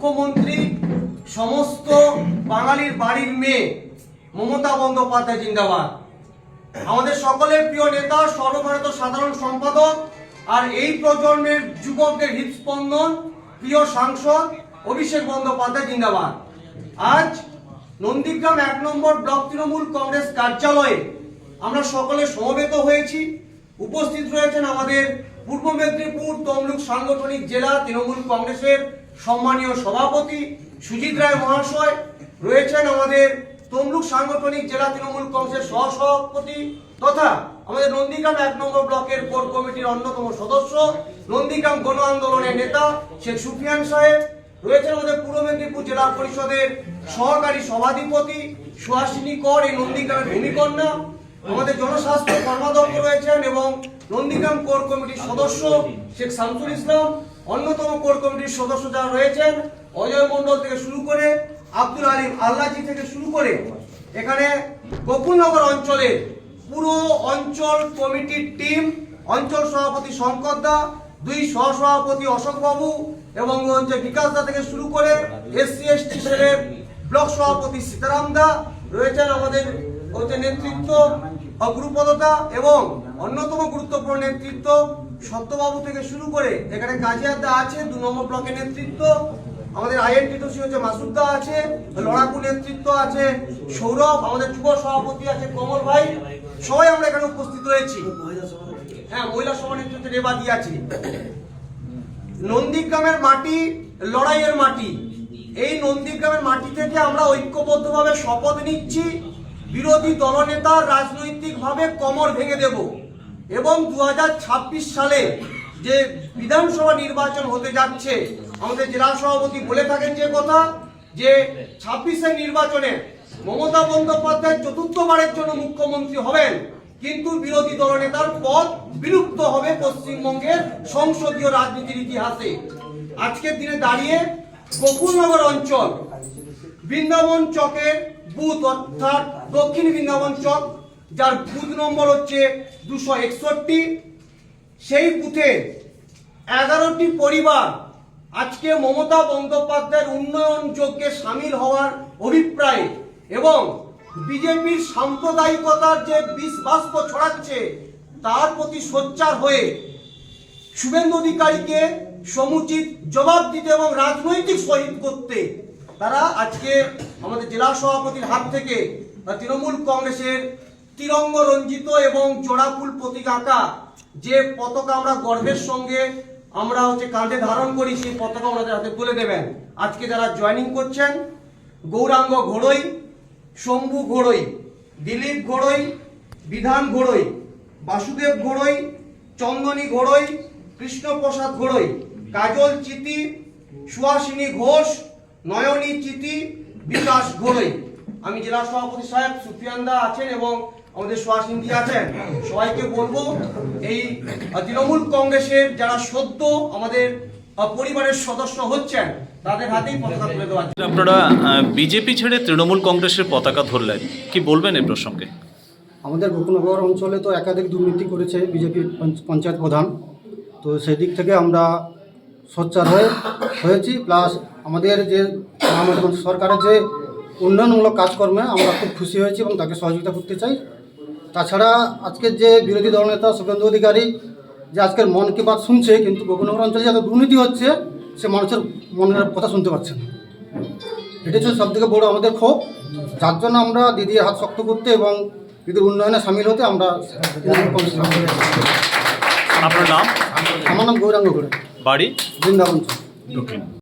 মুখ্যমন্ত্রী সমস্ত বাঙালির বাড়ির মেয়ে মমতা বন্দ্যোপাধ্যায় জিন্দাবাদ। আমাদের সকলের প্রিয় নেতা, সর্বভারতীয় সাধারণ সম্পাদক আর এই প্রজন্মের যুবকদের হৃদস্পন্দন প্রিয় সাংসদ অভিষেক বন্দ্যোপাধ্যায় জিন্দাবাদ। আজ নন্দীগ্রাম 1 নম্বর ব্লক তৃণমূল কংগ্রেস কার্যালয়ে আমরা সকলে সমবেত হয়েছি। উপস্থিত রয়েছেন আমাদের পূর্ব মেদিনীপুর তমলুক সাংগঠনিক জেলা তৃণমূল কংগ্রেসের সম্মানীয় সভাপতি সুজিত রায় মহাশয়, রয়েছেন আমাদের তমলুক সাংগঠনিক জেলা তৃণমূল কংগ্রেসের সহসভাপতি তথা আমাদের নন্দীগ্রাম 1 নম্বর ব্লকের কোর কমিটির অন্যতম সদস্য, নন্দীগ্রাম গণ আন্দোলনের নেতা শেখ সুফিয়ান সাহেব, রয়েছেন আমাদের পূর্ব মেদিনীপুর জেলা পরিষদের সহকারী সভাধিপতি সুহাসিনী কর, এই নন্দীগ্রামের ভূমিকন্যা, আমাদের জনস্বাস্থ্য কর্মাধ্যক্ষ রয়েছেন এবং নন্দীগ্রাম কোর কমিটির সদস্য শেখ শামসুল ইসলাম, অন্যতম কোর কমিটির সদস্য যারা রয়েছেন অজয় মন্ডল থেকে শুরু করে আব্দুল আলিম আল্লাহজি থেকে শুরু করে এখানে গোকুলনগর অঞ্চলের পুরো অঞ্চল কমিটির টিম, অঞ্চল সভাপতি শঙ্কর দা, 2 সহসভাপতি অশোক বাবু এবং বিকাশ দা থেকে শুরু করে SC ST সেলের ব্লক সভাপতি সীতারাম দা, রয়েছেন আমাদের নেতৃত্ব গুরুপদতা এবং অন্যতম গুরুত্বপূর্ণ নেতৃত্ব সত্যবাবু থেকে শুরু করে এখানে কাজিয়াদা আছে, 2 নম্বর ব্লকের নেতৃত্ব, আমাদের INTTC হচ্ছে মাসুদ্দা আছে, লড়াকু নেতৃত্ব আছে সৌরভ, আমাদের যুব সভাপতি আছে কমল ভাই, সবাই আমরা এখানে উপস্থিত রয়েছি। হ্যাঁ, মহিলা সভা নেতৃত্বে রেবাদি আছে। নন্দীগ্রামের মাটি লড়াইয়ের মাটি। এই নন্দীগ্রামের মাটি থেকে আমরা ঐক্যবদ্ধভাবে শপথ নিচ্ছি বিরোধী দলনেতার রাজনৈতিকভাবে কোমর ভেঙে দেব এবং 2026 সালে যে বিধানসভা নির্বাচন হতে যাচ্ছে, আমাদের জেলা সভাপতি বলে থাকেন যে কথা যে 26-এর নির্বাচনে মমতা বন্দ্যোপাধ্যায় 4র্থবারের জন্য মুখ্যমন্ত্রী হবেন, কিন্তু বিরোধী দলনেতার পদ বিলুপ্ত হবে পশ্চিমবঙ্গের সংসদীয় রাজনীতির ইতিহাসে। আজকের দিনে দাঁড়িয়ে গোকুলনগর অঞ্চল বৃন্দাবন চকের বুথ অর্থাৎ দক্ষিণ বৃন্দাবন চক, যার বুথ নম্বর হচ্ছে 261, সেই বুথে 11টি পরিবার আজকে মমতা বন্দ্যোপাধ্যায়ের উন্নয়ন যজ্ঞে সামিল হওয়ার অভিপ্রায়ে এবং বিজেপির সাম্প্রদায়িকতার যে বিষ বাষ্প ছড়াচ্ছে তার প্রতি সোচ্চার হয়ে শুভেন্দু অধিকারীকে সমুচিত জবাব দিতে এবং রাজনৈতিক শহীদ করতে তারা আজকে আমাদের জেলা সভাপতির হাত থেকে তৃণমূল কংগ্রেসের তিরঙ্গ রঞ্জিত এবং জোড়াফুল প্রতীক আঁকা যে পতাকা আমরা গর্বের সঙ্গে আমরা কাঁধে ধারণ করি, সেই পতাকা ওনাদের হাতে তুলে দেবেন। আজকে যারা জয়েনিং করছেন, গৌরাঙ্গ ঘোড়ই, শম্ভু ঘোড়ই, দিলীপ ঘোড়ই, বিধান ঘোড়ই, বাসুদেব ঘোড়ই, চন্দনী ঘোড়ই, কৃষ্ণপ্রসাদ ঘোড়ই, কাজল চিতি, সুহাসিনী ঘোষ, নয়নী চিতি, বিকাশ ঘোড়ই। আমি জেলা সভাপতি সাহেব সুফিয়ান দা আছেন এবং আমাদের সুহাসিনী আছেন, সবাইকে বলবো এই তৃণমূল কংগ্রেসের যারা সদ্য আমাদের পরিবারের সদস্য হচ্ছেন তাদের হাতেই পতাকা তুলে দেওয়া। আপনারা বিজেপি ছেড়ে তৃণমূল কংগ্রেসের পতাকা ধরলেন, কি বলবেন এই প্রসঙ্গে? আমাদের গোকুলনগর অঞ্চলে তো একাধিক দুর্নীতি করেছে বিজেপির পঞ্চায়েত প্রধান, তো সেদিক থেকে আমরা সোচ্চার হয়েছি। প্লাস আমাদের যে সরকারের যে উন্নয়নমূলক কাজকর্মে আমরা খুব খুশি হয়েছি এবং তাকে সহযোগিতা করতে চাই। তাছাড়া আজকের যে বিরোধী দলনেতা শুভেন্দু অধিকারী যে আজকের মন কি বাত শুনছে, কিন্তু গোকুলনগর অঞ্চলে যত দুর্নীতি হচ্ছে সে মানুষের মনের কথা শুনতে পাচ্ছে না। এটা হচ্ছে সবথেকে বড় আমাদের ক্ষোভ, যার জন্য আমরা দিদির হাত শক্ত করতে এবং দিদির উন্নয়নে সামিল হতে আমরা। আপনার নাম? আমার নাম গৌরাঙ্গ ঘোড়ই, বাড়ি বৃন্দাবন।